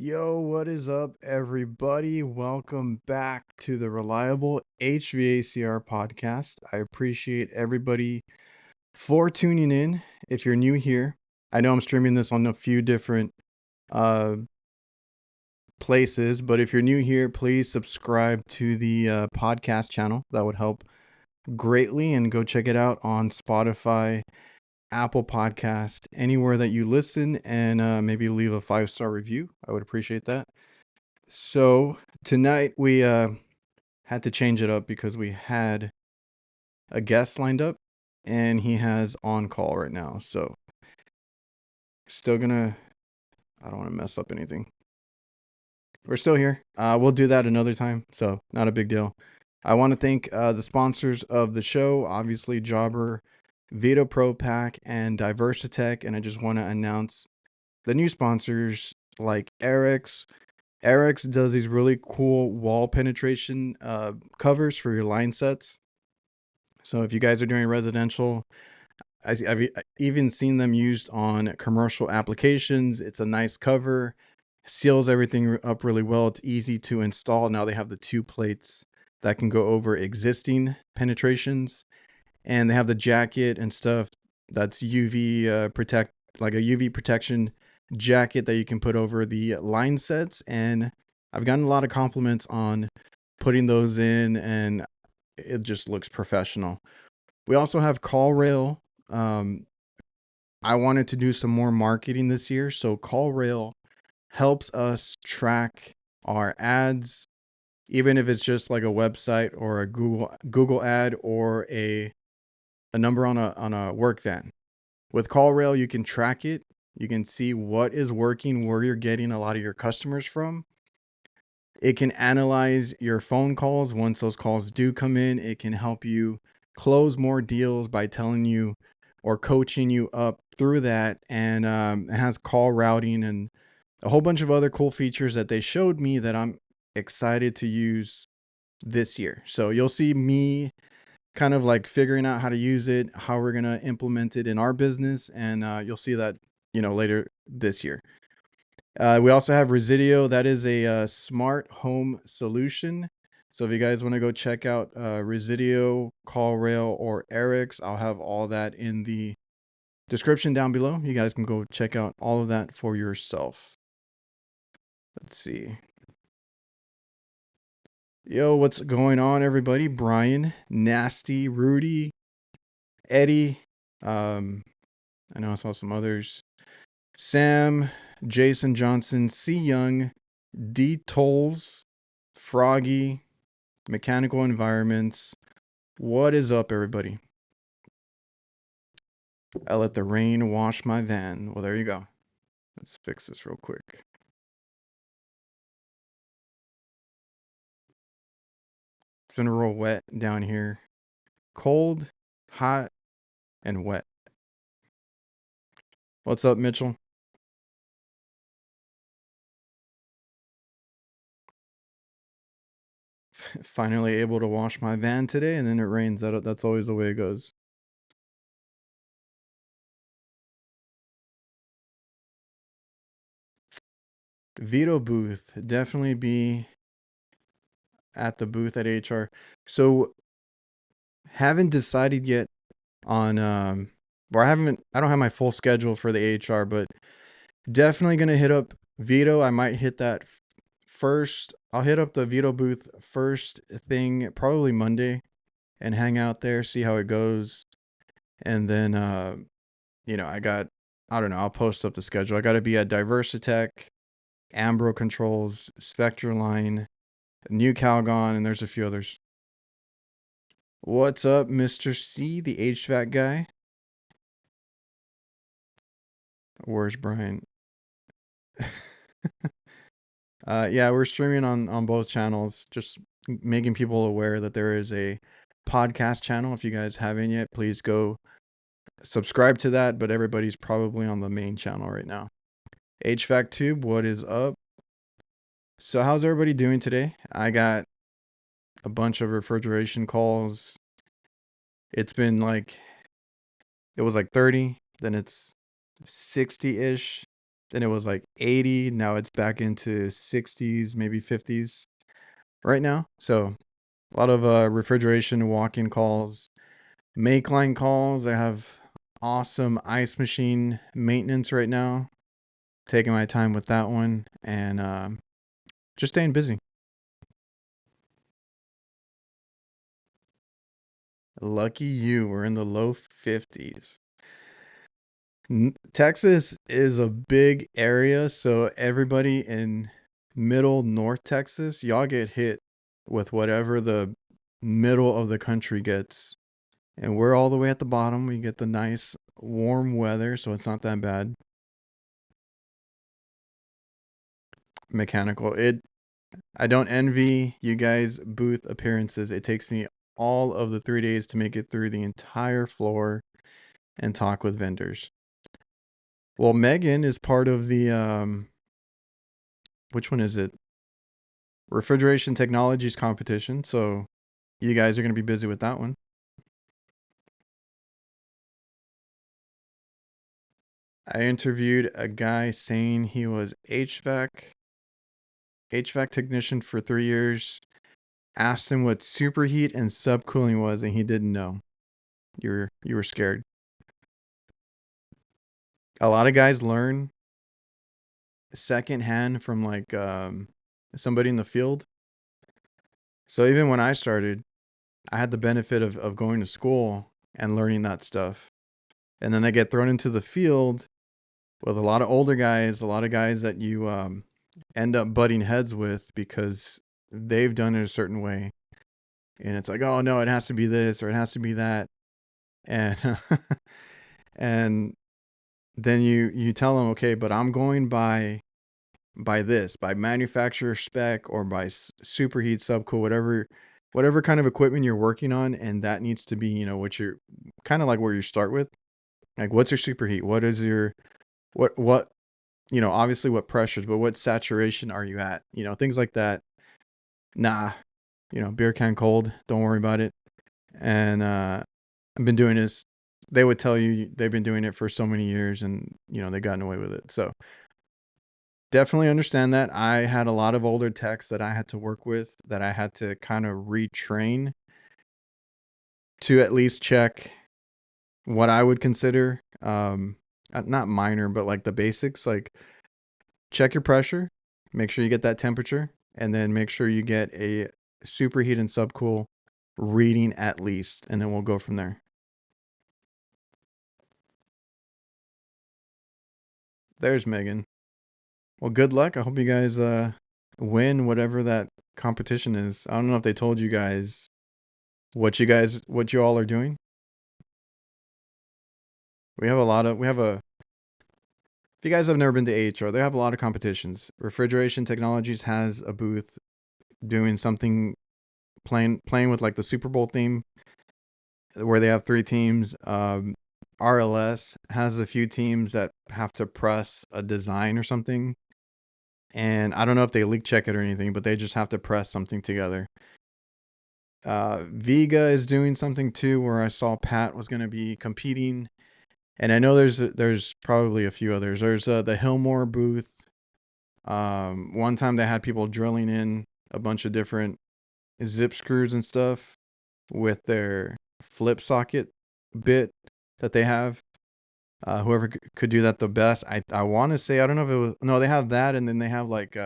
Yo, what is up, everybody? Welcome back to the Reliable HVACR podcast. I appreciate everybody for tuning in. If you're new here, I know I'm streaming this on a few different uh, places, but if you're new here, please subscribe to the podcast channel. That would help greatly, and go check it out on Spotify, Apple Podcast, anywhere that you listen, and maybe leave a 5-star review. I would appreciate that. So tonight we had to change it up because we had a guest lined up and he has on call right now. So still gonna, I don't want to mess up anything. We're still here. We'll do that another time. So not a big deal. I want to thank the sponsors of the show, obviously Jobber, VETO Pro Pack, and DIVERSITECH. And I just want to announce the new sponsors like AIREX. AIREX does these really cool wall penetration covers for your line sets. So if you guys are doing residential, I've even seen them used on commercial applications. It's a nice cover, seals everything up really well. It's easy to install. Now they have the 2 plates that can go over existing penetrations, and they have the jacket and stuff that's UV protect, like a UV protection jacket that you can put over the line sets. And I've gotten a lot of compliments on putting those in, and it just looks professional. We also have CallRail. I wanted to do some more marketing this year, so CallRail helps us track our ads, even if it's just like a website or a Google ad or a number on a work van. With CallRail, you can track it. You can see what is working, where you're getting a lot of your customers from. It can analyze your phone calls once those calls do come in. It can help you close more deals by telling you or coaching you up through that. And it has call routing and a whole bunch of other cool features that they showed me that I'm excited to use this year. So you'll see me kind of like figuring out how to use it, how we're going to implement it in our business. And you'll see that, later this year. We also have Resideo. That is a smart home solution. So if you guys want to go check out Resideo, CallRail, or AIREX, I'll have all that in the description down below. You guys can go check out all of that for yourself. Let's see. Yo, what's going on, everybody? Brian, Nasty, Rudy, Eddie. I know I saw some others. Sam, Jason Johnson, C. Young, D. Tolls, Froggy, Mechanical Environments. What is up, everybody? I let the rain wash my van. Well, there you go. Let's fix this real quick. It's been real wet down here. Cold, hot, and wet. What's up, Mitchell? Finally able to wash my van today, and then it rains. That's always the way it goes. VETO booth. Definitely be at the booth at HR. So haven't decided yet on or I don't have my full schedule for the HR, but definitely gonna hit up VETO. I might hit that first. I'll hit up the VETO booth first thing, probably Monday, and hang out there, see how it goes. And then I don't know, I'll post up the schedule. I gotta be at DIVERSITECH, Ambro Controls, Spectraline, New Calgon, and there's a few others. What's up, Mr. C, the HVAC guy? Where's Brian? Yeah, we're streaming on both channels, just making people aware that there is a podcast channel. If you guys haven't yet, please go subscribe to that, but everybody's probably on the main channel right now. HVAC Tube, what is up? So how's everybody doing today? I got a bunch of refrigeration calls. It's been it was like 30, then it's 60-ish, then it was like 80. Now it's back into 60s, maybe 50s right now. So a lot of refrigeration walk-in calls, make line calls. I have awesome ice machine maintenance right now. Taking my time with that one and just staying busy. Lucky you, we're in the low 50s. Texas is a big area, so everybody in middle North Texas, y'all get hit with whatever the middle of the country gets. And we're all the way at the bottom. We get the nice warm weather, so it's not that bad. Mechanical. I don't envy you guys' booth appearances. It takes me all of the 3 days to make it through the entire floor and talk with vendors. Well, Megan is part of the which one is it? Refrigeration Technologies competition. So you guys are going to be busy with that one. I interviewed a guy saying he was HVAC technician for 3 years. Asked him what superheat and subcooling was, and he didn't know. You were scared. A lot of guys learn secondhand from like somebody in the field. So even when I started, I had the benefit of going to school and learning that stuff. And then I get thrown into the field with a lot of older guys, a lot of guys that you end up butting heads with because they've done it a certain way. And it's like, oh no, it has to be this or it has to be that. And and then you tell them, okay, but I'm going by this, by manufacturer spec or by superheat, subcool, whatever kind of equipment you're working on, and that needs to be, what you're kind of like where you start with. Like, what's your superheat? What is your what obviously what pressures, but what saturation are you at? Things like that. Nah, beer can cold, don't worry about it. And I've been doing this. They would tell you they've been doing it for so many years and they've gotten away with it. So definitely understand that. I had a lot of older techs that I had to work with that I had to kind of retrain to at least check what I would consider not minor, but like the basics. Like, check your pressure, make sure you get that temperature, and then make sure you get a superheat and subcool reading at least, and then we'll go from there. There's Megan. Well, good luck. I hope you guys win whatever that competition is. I don't know if they told you guys what you all are doing. We have if you guys have never been to AHR, they have a lot of competitions. Refrigeration Technologies has a booth doing something playing with like the Super Bowl theme where they have 3 teams. RLS has a few teams that have to press a design or something. And I don't know if they leak check it or anything, but they just have to press something together. Vega is doing something too, where I saw Pat was going to be competing. And I know there's probably a few others. There's the Hillmore booth. One time they had people drilling in a bunch of different zip screws and stuff with their flip socket bit that they have. Whoever could do that the best. I want to say, I don't know if it was, no, they have that. And then they have like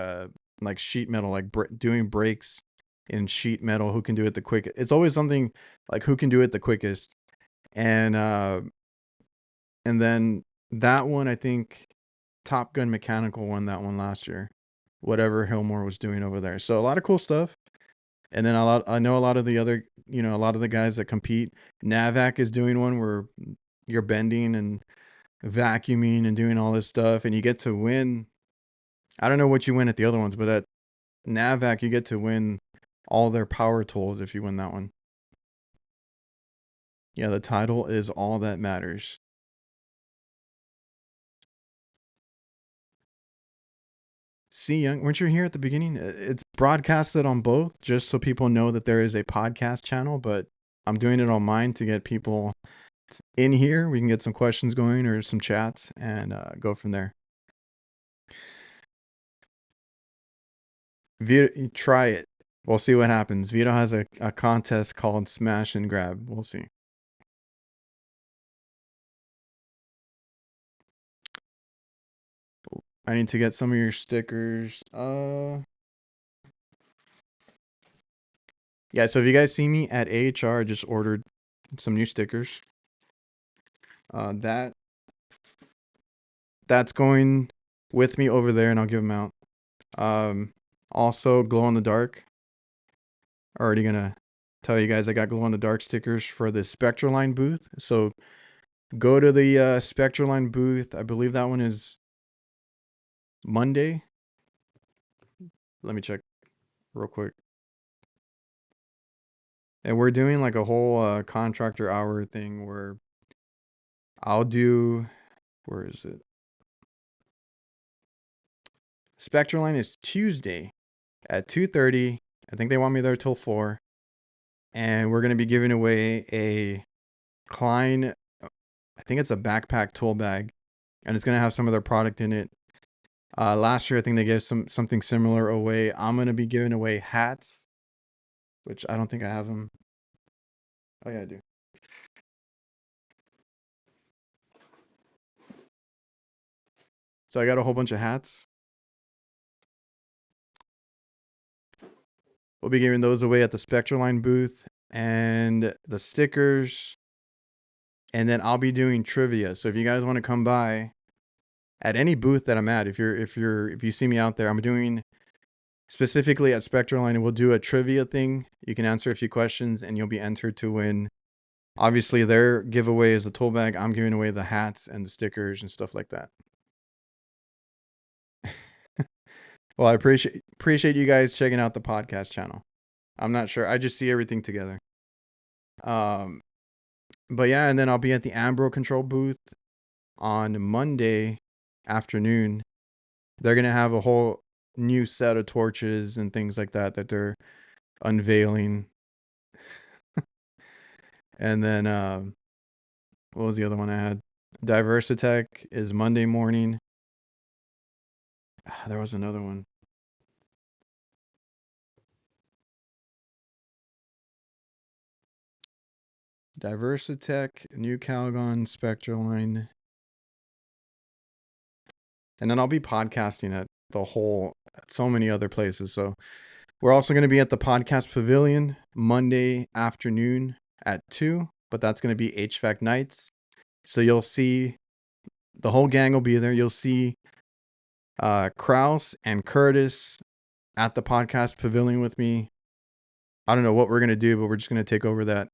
sheet metal, like doing brakes in sheet metal. Who can do it the quickest? It's always something like who can do it the quickest. And then that one, I think Top Gun Mechanical won that one last year, whatever Hillmore was doing over there. So a lot of cool stuff. And then I know a lot of the other, a lot of the guys that compete. Navac is doing one where you're bending and vacuuming and doing all this stuff, and you get to win. I don't know what you win at the other ones, but at Navac, you get to win all their power tools if you win that one. Yeah, the title is all that matters. See, Young, weren't you here at the beginning? It's broadcasted on both just so people know that there is a podcast channel, but I'm doing it on mine to get people in here. We can get some questions going or some chats and go from there. VETO, try it. We'll see what happens. VETO has a contest called Smash and Grab. We'll see. I need to get some of your stickers. Yeah, so if you guys see me at AHR, I just ordered some new stickers. That's going with me over there, and I'll give them out. Also, glow in the dark. Already gonna tell you guys I got glow in the dark stickers for the Spectraline booth. So go to the Spectraline booth. I believe that one is Monday. Let me check real quick. And we're doing like a whole contractor hour thing where I'll do, where is it? Spectraline is Tuesday at 2:30. I think they want me there till 4. And we're going to be giving away a Klein, I think it's a backpack tool bag, and it's going to have some of their product in it. Last year, I think they gave something similar away. I'm going to be giving away hats, which I don't think I have them. Oh, yeah, I do. So I got a whole bunch of hats. We'll be giving those away at the Spectraline booth and the stickers. And then I'll be doing trivia. So if you guys want to come by at any booth that I'm at, if you see me out there, I'm doing specifically at Spectraline, we'll do a trivia thing. You can answer a few questions and you'll be entered to win. Obviously, their giveaway is the tool bag. I'm giving away the hats and the stickers and stuff like that. Well, I appreciate you guys checking out the podcast channel. I'm not sure. I just see everything together. But yeah, and then I'll be at the Ambro Control booth on Monday afternoon. They're going to have a whole new set of torches and things like that they're unveiling. And then what was the other one I had? DIVERSITECH is Monday morning. There was another one. DIVERSITECH, New Calgon, Spectraline. And then I'll be podcasting at so many other places. So we're also going to be at the Podcast Pavilion Monday afternoon at 2, but that's going to be HVAC nights. So you'll see the whole gang will be there. You'll see Kraus and Curtis at the Podcast Pavilion with me. I don't know what we're going to do, but we're just going to take over that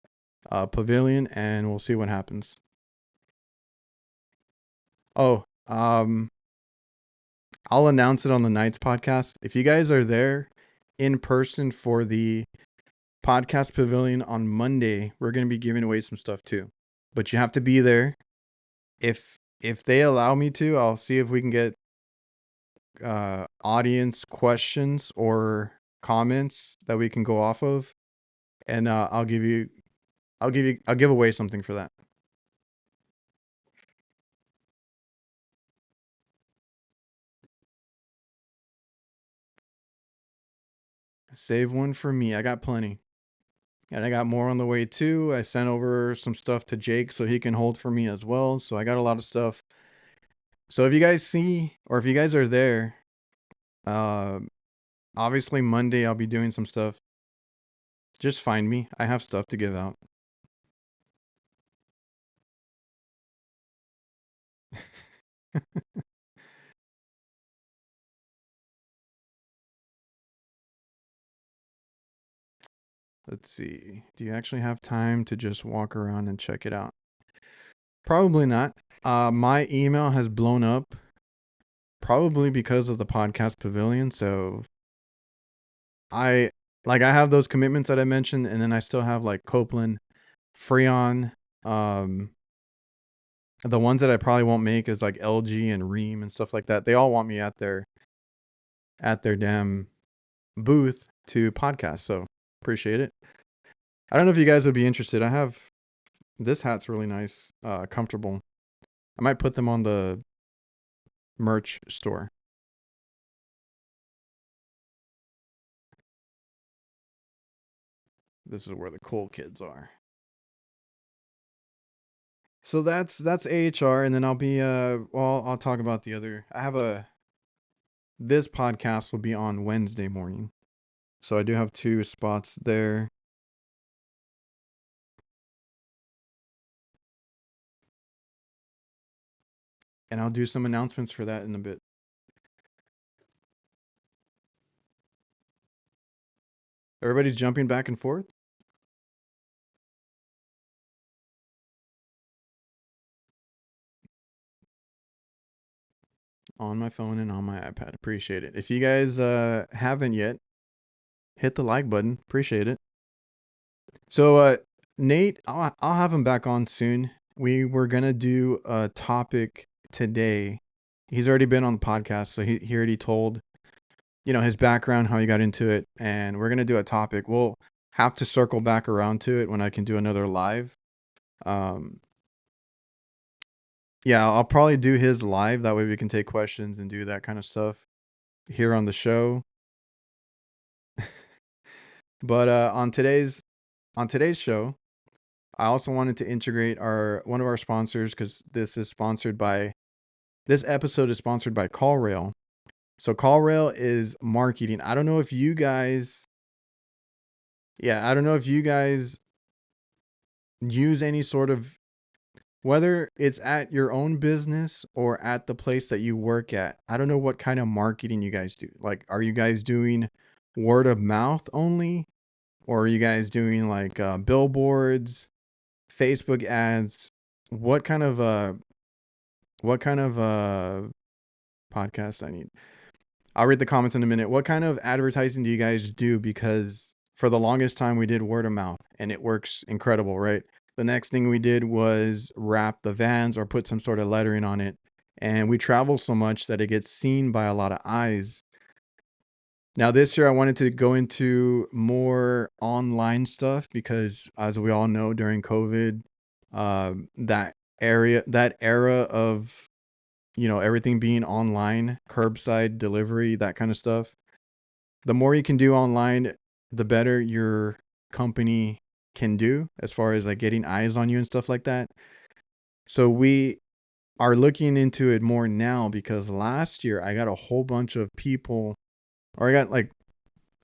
pavilion and we'll see what happens. Oh, I'll announce it on the Nights podcast. If you guys are there in person for the Podcast Pavilion on Monday, we're going to be giving away some stuff too. But you have to be there. If they allow me to, I'll see if we can get audience questions or comments that we can go off of, and I'll give away something for that. Save one for me. I got plenty. And I got more on the way too. I sent over some stuff to Jake so he can hold for me as well. So I got a lot of stuff. So if you guys see, or if you guys are there, obviously Monday I'll be doing some stuff. Just find me. I have stuff to give out. Let's see. Do you actually have time to just walk around and check it out? Probably not. My email has blown up probably because of the Podcast Pavilion. So I have those commitments that I mentioned, and then I still have like Copeland, Freon. The ones that I probably won't make is like LG and Ream and stuff like that. They all want me at their damn booth to podcast. So appreciate it. I don't know if you guys would be interested. I have this hat's really nice, comfortable. I might put them on the merch store. This is where the cool kids are. So that's AHR, and then I'll be well, I'll talk about the other. This podcast will be on Wednesday morning. So I do have 2 spots there. And I'll do some announcements for that in a bit. Everybody's jumping back and forth. On my phone and on my iPad. Appreciate it. If you guys haven't yet, hit the like button. Appreciate it. So Nate, I'll have him back on soon. We were gonna do a topic today. He's already been on the podcast, so he already told, his background, how he got into it, and we're gonna do a topic. We'll have to circle back around to it when I can do another live. Yeah, I'll probably do his live. That way we can take questions and do that kind of stuff here on the show. But on today's show, I also wanted to integrate one of our sponsors, because this episode is sponsored by CallRail. So CallRail is marketing. I don't know if you guys use any sort of, whether it's at your own business or at the place that you work at. I don't know what kind of marketing you guys do. Like, are you guys doing word of mouth only? Or are you guys doing like billboards, Facebook ads? What kind of podcast I need? I'll read the comments in a minute. What kind of advertising do you guys do? Because for the longest time we did word of mouth, and it works incredible, right? The next thing we did was wrap the vans or put some sort of lettering on it. And we travel so much that it gets seen by a lot of eyes. Now, this year I wanted to go into more online stuff because, as we all know, during COVID, that era of, everything being online, curbside delivery, that kind of stuff. The more you can do online, the better your company can do as far as like getting eyes on you and stuff like that. So we are looking into it more now, because last year I got a whole bunch of people, or I got like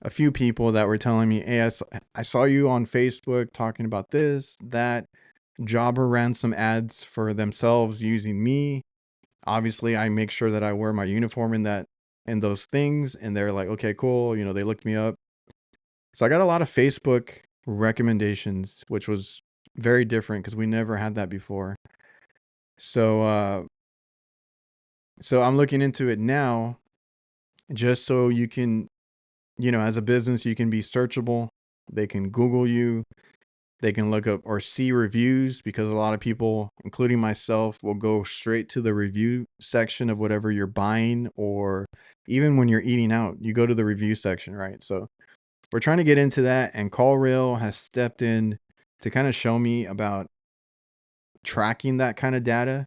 a few people that were telling me, hey, I saw you on Facebook talking about this, that. Jobber ran some ads for themselves using me. Obviously, I make sure that I wear my uniform in those things, and they're like, okay, cool. They looked me up. So I got a lot of Facebook recommendations, which was very different because we never had that before. So I'm looking into it now, just so you can, as a business, you can be searchable. They can Google you. They can look up or see reviews, because a lot of people, including myself, will go straight to the review section of whatever you're buying, or even when you're eating out, you go to the review section, right? So we're trying to get into that, and CallRail has stepped in to kind of show me about tracking that kind of data.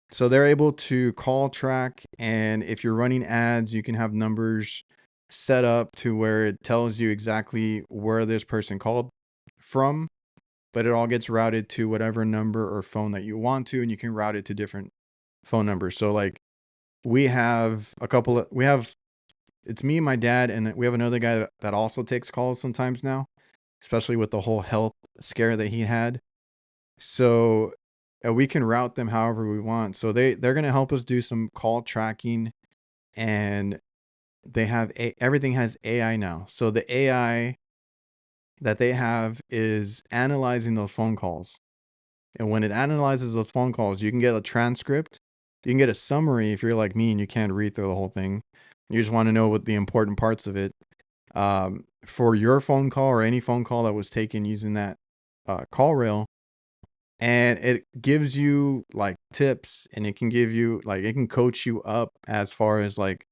So they're able to call track, and if you're running ads, you can have numbers set up to where it tells you exactly where this person called from, but it all gets routed to whatever number or phone that you want to, and you can route it to different phone numbers. So like it's me and my dad, and we have another guy that also takes calls sometimes now, especially with the whole health scare that he had. So we can route them however we want. So they're going to help us do some call tracking, and everything has AI now. So the AI that they have is analyzing those phone calls. And when it analyzes those phone calls, you can get a transcript. You can get a summary if you're like me and you can't read through the whole thing. You just want to know what the important parts of it. For your phone call or any phone call that was taken using that CallRail, and it gives you like tips, and it can give you it can coach you up as far as like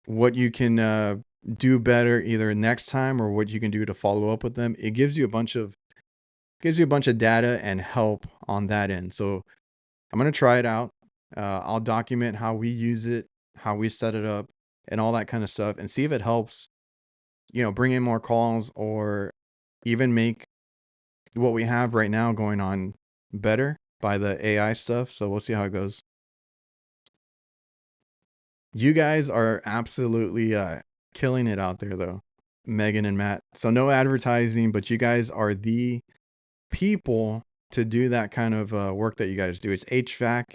what you can do better either next time, or what you can do to follow up with them. It gives you a bunch of data and help on that end. So I'm going to try it out. I'll document how we use it, how we set it up, and all that kind of stuff, and see if it helps, bring in more calls, or even make what we have right now going on better by the AI stuff. So we'll see how it goes. You guys are absolutely killing it out there, though, Megan and Matt. So no advertising, but you guys are the people to do that kind of work that you guys do. It's HVAC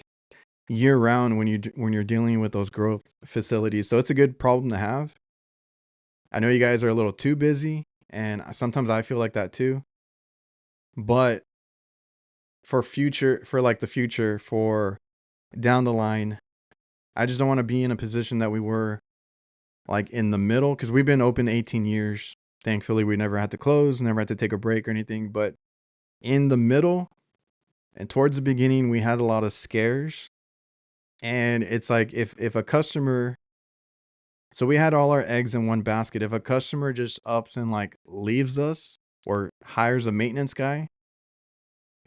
year round when you're dealing with those growth facilities. So it's a good problem to have. I know you guys are a little too busy, and sometimes I feel like that too. But for the future, for down the line, I just don't want to be in a position that we were like in the middle, because we've been open 18 years. Thankfully, we never had to close, never had to take a break or anything. But in the middle and towards the beginning, we had a lot of scares. And it's like if a customer, so we had all our eggs in one basket. If a customer just ups and like leaves us or hires a maintenance guy,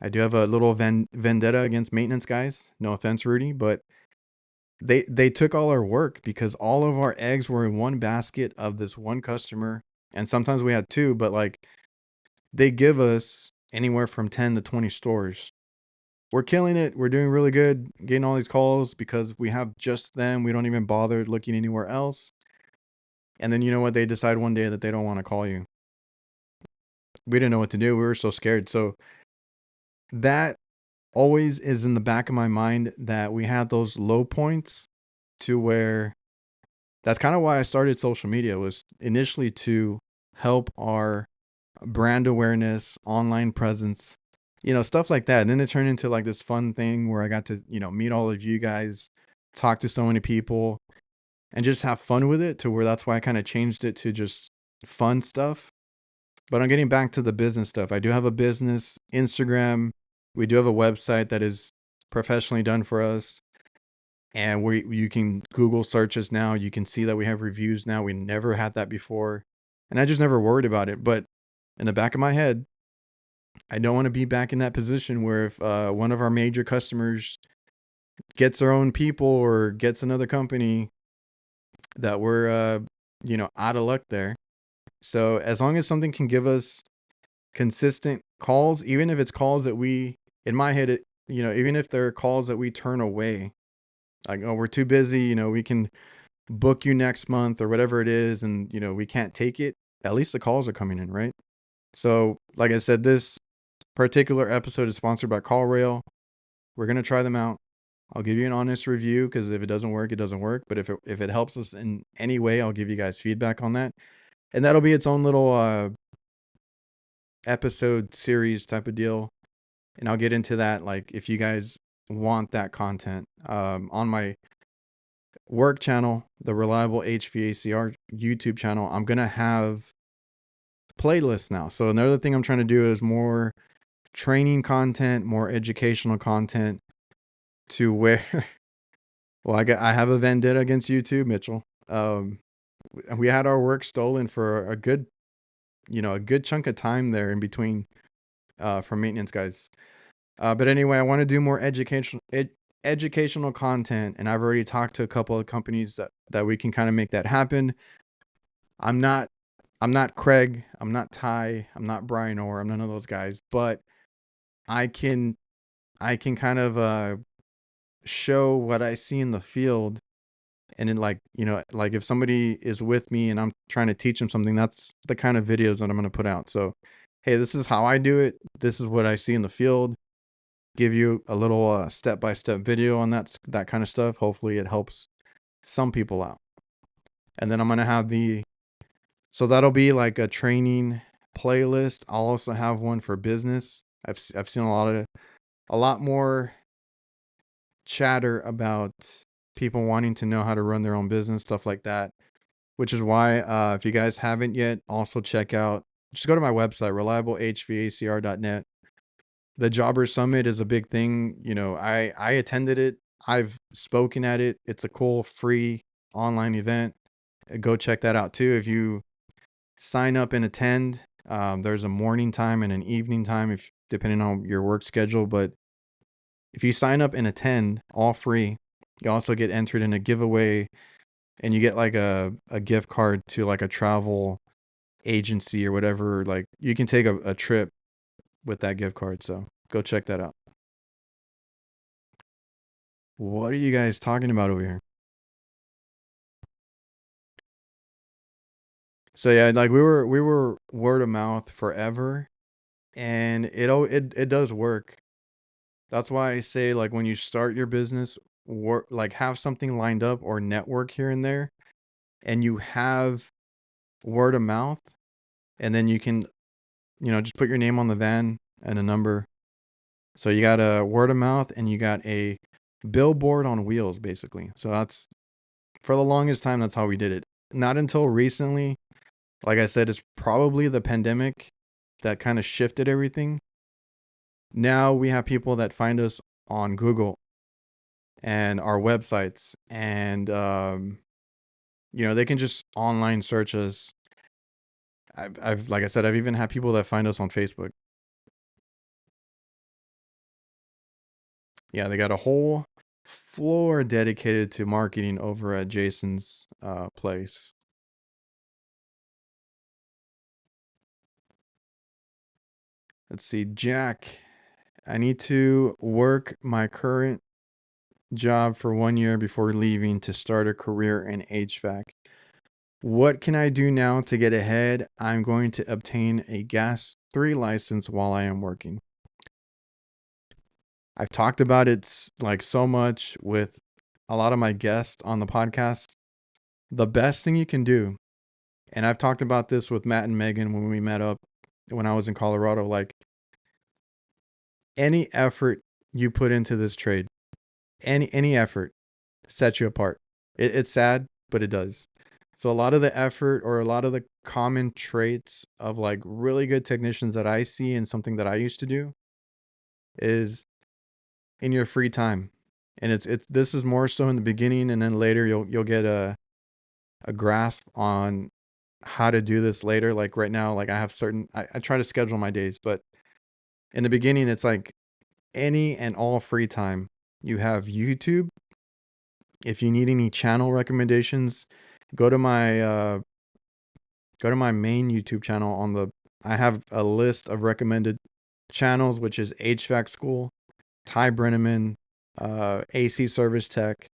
I do have a little vendetta against maintenance guys. No offense, Rudy, but they took all our work because all of our eggs were in one basket of this one customer. And sometimes we had two, but like they give us anywhere from 10 to 20 stores. We're killing it. We're doing really good, getting all these calls because we have just them. We don't even bother looking anywhere else. And then you know what? They decide one day that they don't want to call you. We didn't know what to do. We were so scared. So that always is in the back of my mind, that we had those low points to where that's kind of why I started social media, was initially to help our brand awareness, online presence, stuff like that. And then it turned into like this fun thing where I got to, meet all of you guys, talk to so many people, and just have fun with it, to where that's why I kind of changed it to just fun stuff. But I'm getting back to the business stuff. I do have a business, Instagram. We do have a website that is professionally done for us. And you can Google search us now. You can see that we have reviews now. We never had that before. And I just never worried about it. But in the back of my head, I don't want to be back in that position where if one of our major customers gets their own people or gets another company, that we're, out of luck there. So as long as something can give us consistent calls, even if it's calls that in my head, even if they're calls that we turn away, like, oh, we're too busy, we can book you next month or whatever it is, and, we can't take it, at least the calls are coming in, right? So, like I said, this particular episode is sponsored by CallRail. We're going to try them out. I'll give you an honest review, because if it doesn't work, it doesn't work. But if it helps us in any way, I'll give you guys feedback on that. And that'll be its own little episode series type of deal. And I'll get into that, like, if you guys want that content. On my work channel, the Reliable HVACR YouTube channel, I'm going to have playlists now. So another thing I'm trying to do is more training content, more educational content, to where, well, I have a vendetta against YouTube, Mitchell. We had our work stolen for a good chunk of time there in between, from maintenance guys. But anyway, I want to do more educational content, and I've already talked to a couple of companies that we can kind of make that happen. I'm not Craig, I'm not Ty, I'm not Brian Orr, I'm none of those guys, but I can kind of show what I see in the field. And then, like, like if somebody is with me and I'm trying to teach them something, that's the kind of videos that I'm going to put out. So, hey, this is how I do it. This is what I see in the field. Give you a little step-by-step video on that kind of stuff. Hopefully it helps some people out. And then I'm going to have so that'll be like a training playlist. I'll also have one for business. I've seen a lot more chatter about people wanting to know how to run their own business, stuff like that, which is why, if you guys haven't yet, also just go to my website, reliablehvacr.net. The Jobber Summit is a big thing. I attended it. I've spoken at it. It's a cool free online event. Go check that out too. If you sign up and attend, there's a morning time and an evening time, depending on your work schedule. But if you sign up and attend, all free, you also get entered in a giveaway, and you get like a gift card to like a travel agency or whatever. Like you can take a trip with that gift card. So go check that out. What are you guys talking about over here? So yeah, like we were word of mouth forever, and it does work. That's why I say, like, when you start your business, work like have something lined up or network here and there, and you have word of mouth, and then you can, just put your name on the van and a number. So you got a word of mouth and you got a billboard on wheels, basically. So that's for the longest time, that's how we did it. Not until recently, like I said, it's probably the pandemic that kind of shifted everything. Now we have people that find us on Google and our websites, and they can just online search us. I've like I said, I've even had people that find us on Facebook. Yeah, they got a whole floor dedicated to marketing over at Jason's place. Let's see, Jack. I need to work my current job for 1 year before leaving to start a career in HVAC. What can I do now to get ahead? I'm going to obtain a Gas 3 license while I am working. I've talked about it like so much with a lot of my guests on the podcast. The best thing you can do, and I've talked about this with Matt and Megan when we met up when I was in Colorado, like any effort you put into this trade, any effort sets you apart. It's sad, but it does. So a lot of the effort or a lot of the common traits of like really good technicians that I see and something that I used to do is in your free time. And it's this is more so in the beginning, and then later you'll get a grasp on how to do this later. Like right now, like I have I try to schedule my days, but in the beginning it's like any and all free time. You have YouTube. If you need any channel recommendations, go to my main YouTube channel I have a list of recommended channels, which is HVAC School, Ty Brenneman, AC Service Tech,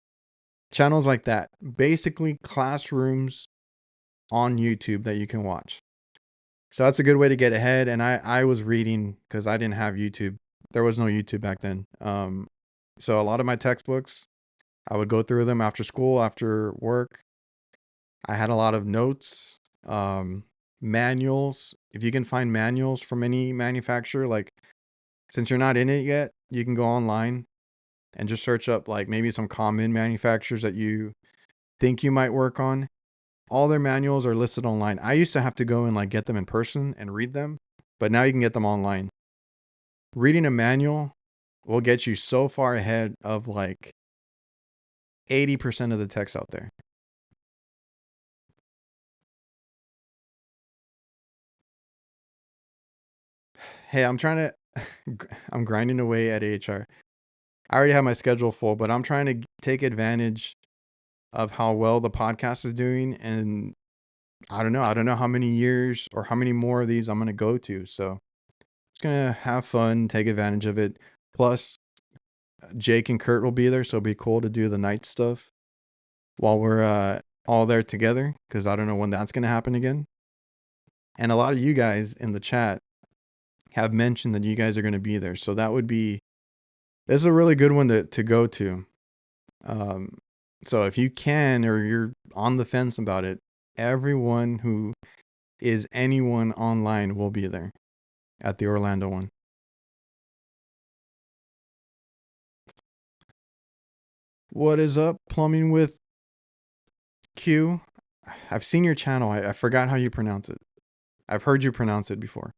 channels like that. Basically classrooms on YouTube that you can watch. So that's a good way to get ahead. And I was reading because I didn't have YouTube. There was no YouTube back then. So a lot of my textbooks, I would go through them after school, after work. I had a lot of notes, manuals. If you can find manuals from any manufacturer, like since you're not in it yet, you can go online and just search up like maybe some common manufacturers that you think you might work on. All their manuals are listed online. I used to have to go and like get them in person and read them, but now you can get them online. Reading a manual will get you so far ahead of like 80% of the text out there. Hey, I'm grinding away at HR. I already have my schedule full, but I'm trying to take advantage of how well the podcast is doing. And I don't know. I don't know how many years or how many more of these I'm going to go to. So just going to have fun, take advantage of it. Plus, Jake and Kurt will be there. So it'll be cool to do the night stuff while we're all there together, because I don't know when that's going to happen again. And a lot of you guys in the chat have mentioned that you guys are going to be there. So this is a really good one to go to. So if you can, or you're on the fence about it, everyone who is anyone online will be there at the Orlando one. What is up, Plumbing with Q? I've seen your channel. I forgot how you pronounce it. I've heard you pronounce it before.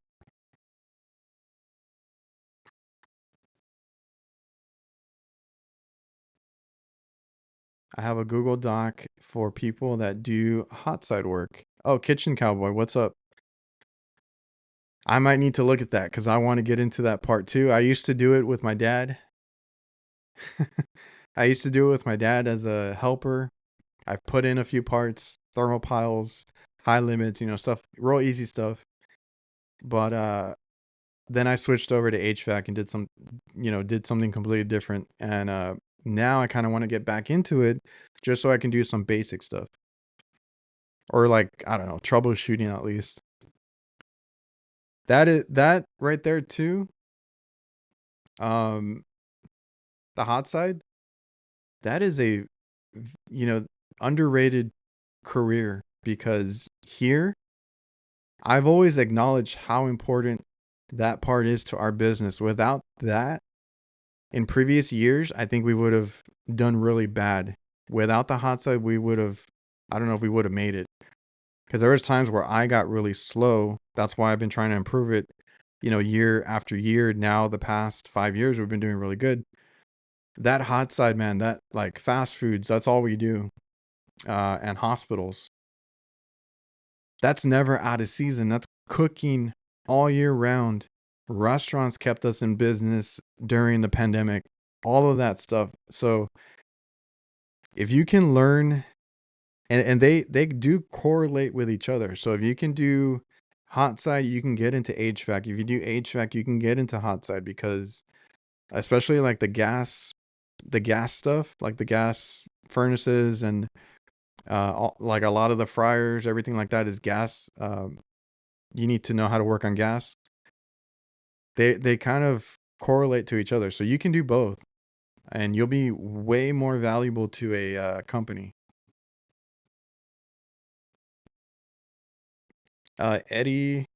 I have a Google Doc for people that do hot side work. Oh, Kitchen Cowboy, what's up? I might need to look at that because I want to get into that part too. I used to do it with my dad. I used to do it with my dad as a helper. I've put in a few parts, thermopiles, high limits, stuff, real easy stuff. But then I switched over to HVAC and did something completely different. And now I kind of want to get back into it just so I can do some basic stuff. Or like, I don't know, troubleshooting at least. That right there too. Um, the hot side, that is a you know underrated career, because here I've always acknowledged how important that part is to our business. Without that, in previous years, I think we would have done really bad. Without the hot side, I don't know if we would have made it. Because there was times where I got really slow. That's why I've been trying to improve it, year after year. Now, the past 5 years, we've been doing really good. That hot side, man, that like fast foods, that's all we do. And hospitals. That's never out of season. That's cooking all year round. Restaurants kept us in business during the pandemic, all of that stuff. So if you can learn, and they do correlate with each other. So if you can do hot side, you can get into HVAC. If you do HVAC, you can get into hot side, because especially like the gas stuff, like the gas furnaces and like a lot of the fryers, everything like that is gas. You need to know how to work on gas. They kind of correlate to each other, so you can do both, and you'll be way more valuable to a company. Eddie,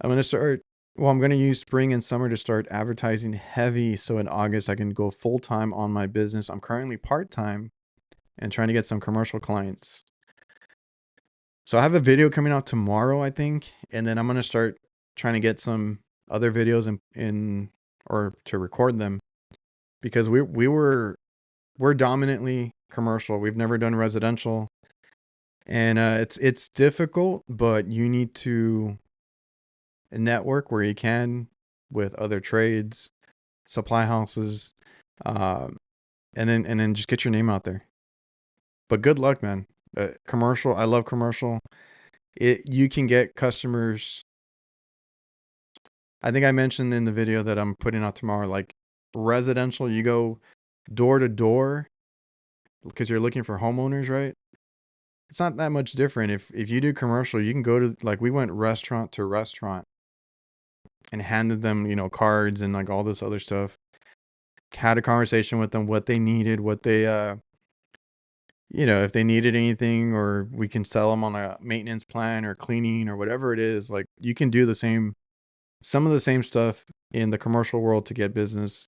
I'm gonna start. Well, I'm gonna use spring and summer to start advertising heavy, so in August I can go full time on my business. I'm currently part time and trying to get some commercial clients. So I have a video coming out tomorrow, I think, and then I'm gonna start trying to get some other videos in or to record them, because we're dominantly commercial. We've never done residential, and it's difficult, but you need to network where you can with other trades, supply houses, um, and then just get your name out there. But good luck, man. Commercial, I love commercial. You can get customers. I think I mentioned in the video that I'm putting out tomorrow, like residential, you go door to door because you're looking for homeowners, right? It's not that much different. If you do commercial, you can go to, like, we went restaurant to restaurant and handed them, cards and like all this other stuff. Had a conversation with them, what they needed, what they if they needed anything, or we can sell them on a maintenance plan or cleaning or whatever it is. Like, you can do some of the same stuff in the commercial world to get business.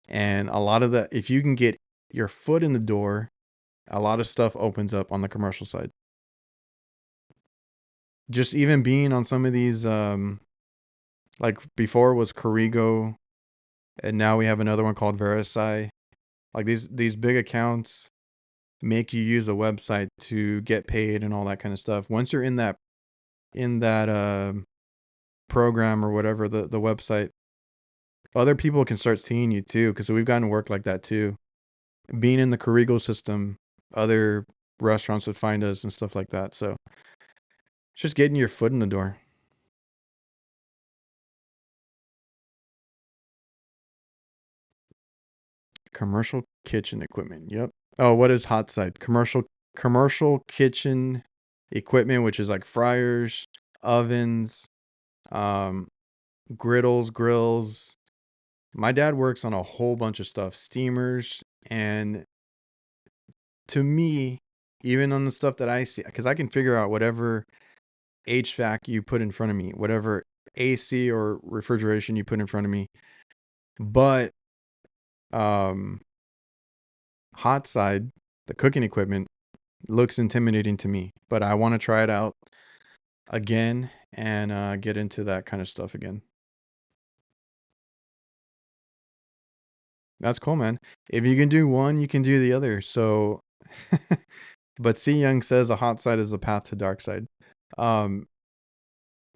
And a lot of if you can get your foot in the door, a lot of stuff opens up on the commercial side. Just even being on some of these, like before was Corrigo, and now we have another one called Verisi. Like these big accounts make you use a website to get paid and all that kind of stuff. Once you're in that program or whatever, the website, other people can start seeing you too, because we've gotten work like that too. Being in the Corrigo system, other restaurants would find us and stuff like that. So it's just getting your foot in the door. Commercial kitchen equipment. Yep. Oh, what is hot side? Commercial kitchen equipment, which is like fryers, ovens, um, griddles, grills. My dad works on a whole bunch of stuff, steamers, and to me, even on the stuff that I see, because I can figure out whatever HVAC you put in front of me, whatever AC or refrigeration you put in front of me. But um, hot side, the cooking equipment, looks intimidating to me. But I want to try it out again and get into that kind of stuff again. That's cool, man. If you can do one, you can do the other. So, but C Young says a hot side is the path to dark side. Um,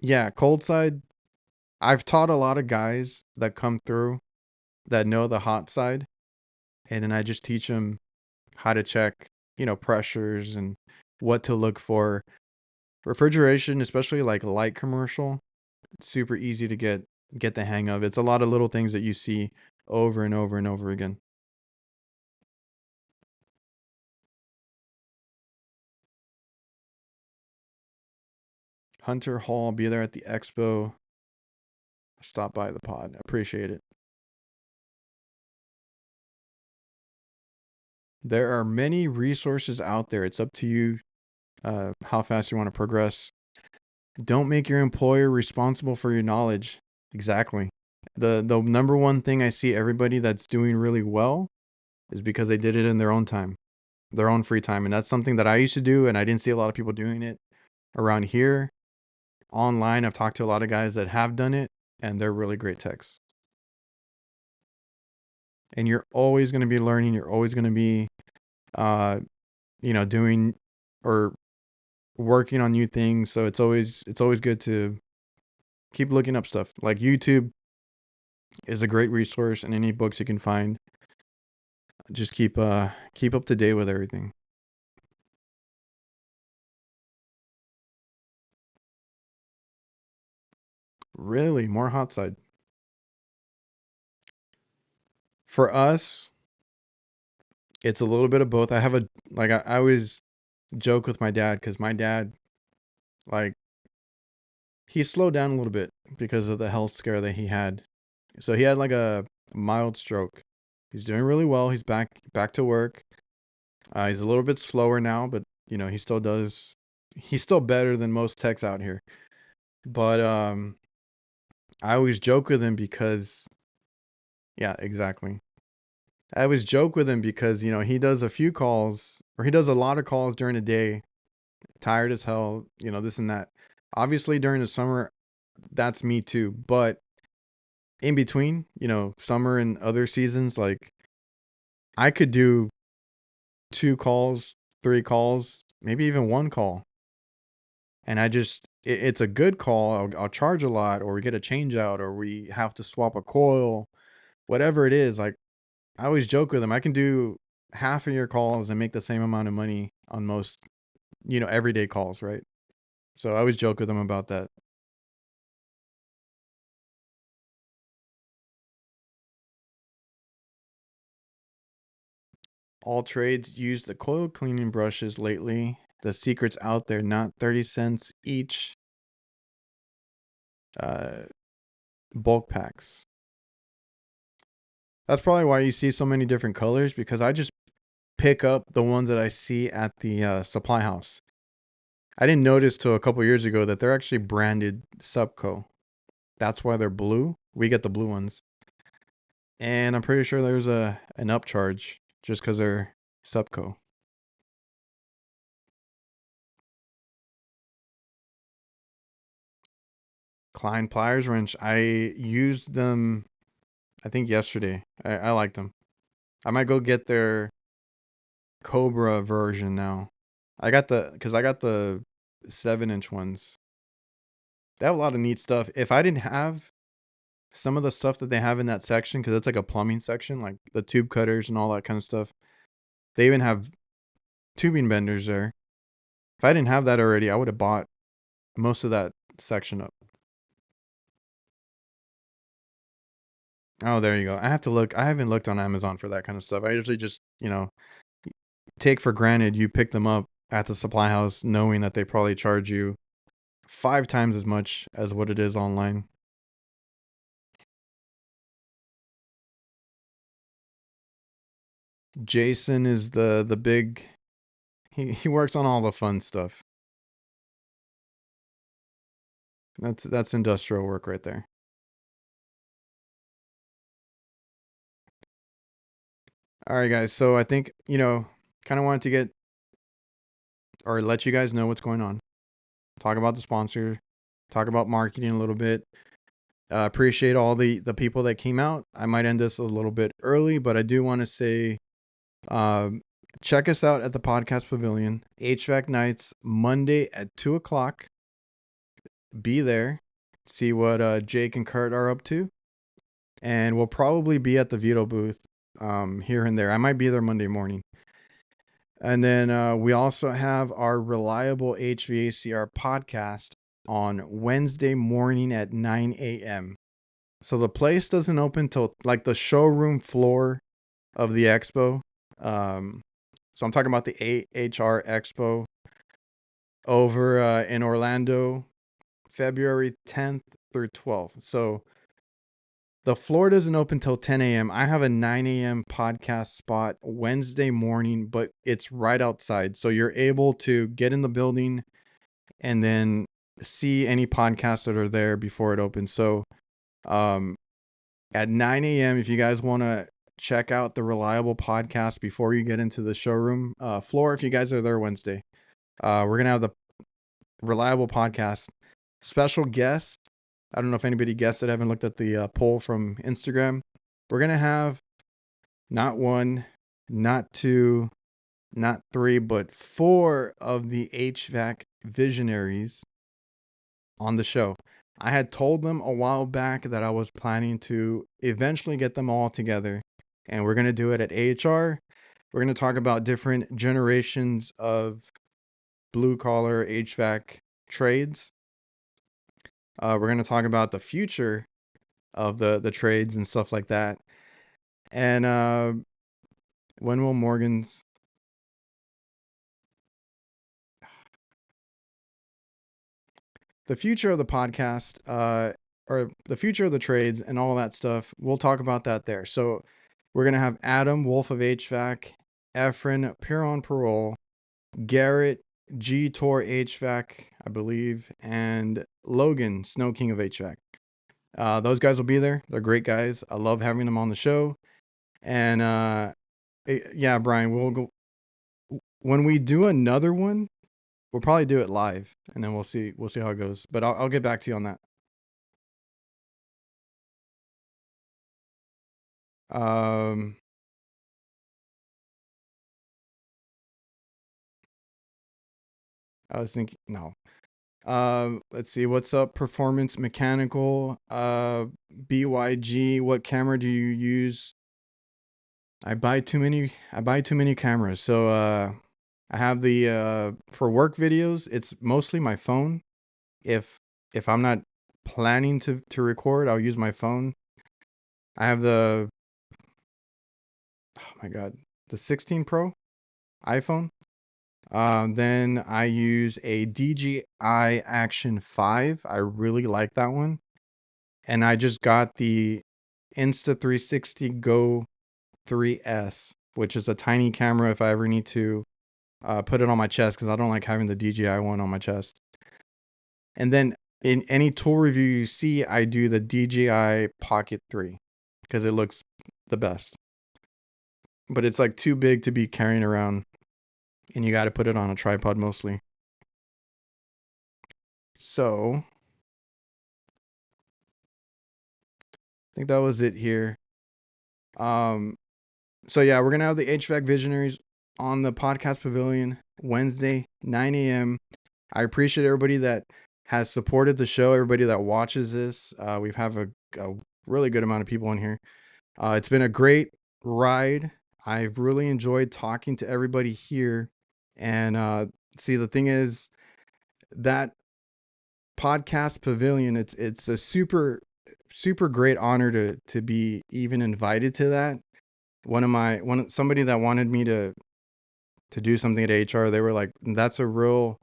yeah, cold side. I've taught a lot of guys that come through that know the hot side, and then I just teach them how to check, pressures and what to look for. Refrigeration, especially like light commercial, it's super easy to get the hang of. It's a lot of little things that you see over and over and over again. Hunter Hall, be there at the expo. Stop by the pod. Appreciate it. There are many resources out there. It's up to you how fast you want to progress. Don't make your employer responsible for your knowledge. Exactly. The number one thing I see everybody that's doing really well is because they did it in their own time, their own free time. And that's something that I used to do, and I didn't see a lot of people doing it around here. Online, I've talked to a lot of guys that have done it, and they're really great techs. And you're always going to be learning. You're always going to be, doing or working on new things. So it's always good to keep looking up stuff. Like YouTube is a great resource, and any books you can find. Just keep up to date with everything. Really, more hot side. For us, it's a little bit of both. I have I always joke with my dad because my dad, like, he slowed down a little bit because of the health scare that he had. So he had like a mild stroke. He's doing really well. He's back to work. He's a little bit slower now, but he still does. He's still better than most techs out here. But I always joke with him because, yeah, exactly. I always joke with him because he does a few calls, or he does a lot of calls during the day, tired as hell, this and that. Obviously during the summer, that's me too. But in between, summer and other seasons, like, I could do 2 calls, 3 calls, maybe even 1 call. And it's a good call. I'll charge a lot, or we get a change out, or we have to swap a coil, whatever it is. Like, I always joke with them. I can do half of your calls and make the same amount of money on most, everyday calls, right? So I always joke with them about that. All trades use the coil cleaning brushes lately. The secret's out there, not 30 cents each. Bulk packs. That's probably why you see so many different colors, because I just pick up the ones that I see at the supply house. I didn't notice till a couple years ago that they're actually branded Subco. That's why they're blue. We get the blue ones. And I'm pretty sure there's an upcharge just because they're Subco. Klein pliers wrench. I used them, I think, yesterday. I liked them. I might go get their Cobra version now. I got the 7-inch ones. They have a lot of neat stuff. If I didn't have some of the stuff that they have in that section, because it's like a plumbing section, like the tube cutters and all that kind of stuff. They even have tubing benders there. If I didn't have that already, I would have bought most of that section up. Oh, there you go. I have to look. I haven't looked on Amazon for that kind of stuff. I usually just, take for granted you pick them up at the supply house, knowing that they probably charge you 5 times as much as what it is online. Jason is the big, he works on all the fun stuff. That's industrial work right there. All right, guys. So I think, kind of wanted to get or let you guys know what's going on. Talk about the sponsor, talk about marketing a little bit. Appreciate all the people that came out. I might end this a little bit early, but I do want to say, check us out at the Podcast Pavilion, HVAC nights, Monday at 2:00. Be there, see what Jake and Kurt are up to, and we'll probably be at the VETO booth here and there. I might be there Monday morning. And then we also have our Reliable HVACR podcast on Wednesday morning at 9 a.m. So the place doesn't open till like the showroom floor of the expo. So I'm talking about the AHR Expo over in Orlando, February 10th through 12th. So the floor doesn't open till 10 a.m. I have a 9 a.m. podcast spot Wednesday morning, but it's right outside. So you're able to get in the building and then see any podcasts that are there before it opens. So um, at 9 a.m., if you guys want to check out the Reliable podcast before you get into the showroom floor, if you guys are there Wednesday, we're going to have the Reliable podcast special guest. I don't know if anybody guessed it. I haven't looked at the poll from Instagram. We're going to have not one, not two, not three, but four of the HVAC visionaries on the show. I had told them a while back that I was planning to eventually get them all together, and we're going to do it at AHR. We're going to talk about different generations of blue collar HVAC trades. We're going to talk about the future of the trades and stuff like that. And when will Morgan's the future of the podcast or the future of the trades and all that stuff, we'll talk about that there. So we're going to have Adam, Wolf of HVAC, Efren, Peer on Parole, Garrett, G Tor HVAC, I believe, and Logan, Snow King of HVAC. Those guys will be there. They're great guys. I love having them on the show. And yeah, Brian, we'll go when we do another one. We'll probably do it live, and then we'll see how it goes. But I'll get back to you on that. Um, I was thinking no. Let's see. What's up? Performance Mechanical. BYG. What camera do you use? I buy too many cameras. So I have the for work videos, it's mostly my phone. If I'm not planning to record, I'll use my phone. I have the oh my god, the 16 Pro iPhone. Then I use a DJI Action 5. I really like that one. And I just got the Insta360 Go 3S, which is a tiny camera if I ever need to put it on my chest because I don't like having the DJI one on my chest. And then in any tool review you see, I do the DJI Pocket 3 because it looks the best. But it's like too big to be carrying around, and you got to put it on a tripod mostly. So I think that was it here. So yeah, we're gonna have the HVAC visionaries on the podcast pavilion Wednesday, 9 a.m. I appreciate everybody that has supported the show, everybody that watches this. We have a really good amount of people in here. It's been a great ride. I've really enjoyed talking to everybody here. And see, the thing is that podcast pavilion, it's a super great honor to be even invited to that. Somebody that wanted me to do something at HR, they were like, that's a real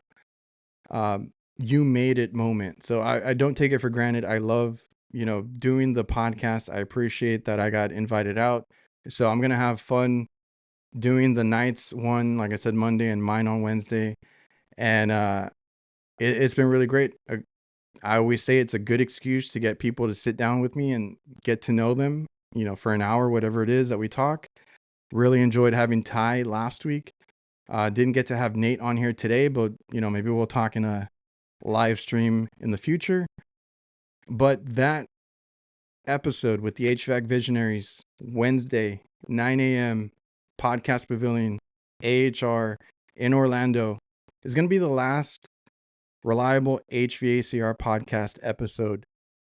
you made it moment. So I don't take it for granted. I love, doing the podcast. I appreciate that I got invited out. So I'm going to have fun doing the nights one, like I said, Monday, and mine on Wednesday. And it's been really great. I always say it's a good excuse to get people to sit down with me and get to know them, for an hour, whatever it is that we talk. Really enjoyed having Ty last week. Didn't get to have Nate on here today, but maybe we'll talk in a live stream in the future. But that episode with the HVAC Visionaries, Wednesday, 9 a.m., Podcast Pavilion, AHR in Orlando, is going to be the last Reliable HVACR podcast episode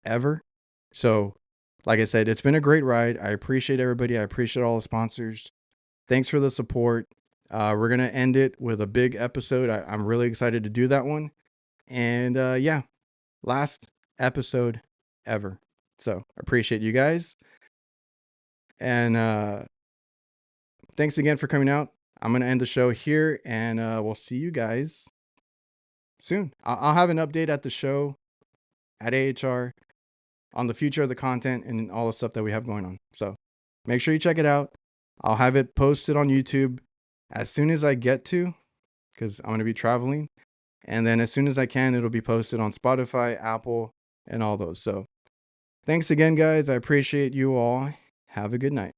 ever. So, like I said, it's been a great ride. I appreciate everybody. I appreciate all the sponsors. Thanks for the support. We're going to end it with a big episode. I'm really excited to do that one. And yeah, last episode ever. So appreciate you guys. And thanks again for coming out. I'm going to end the show here, and we'll see you guys soon. I'll have an update at the show at AHR on the future of the content and all the stuff that we have going on. So make sure you check it out. I'll have it posted on YouTube as soon as I get to, because I'm going to be traveling. And then as soon as I can, it'll be posted on Spotify, Apple, and all those. So thanks again, guys. I appreciate you all. Have a good night.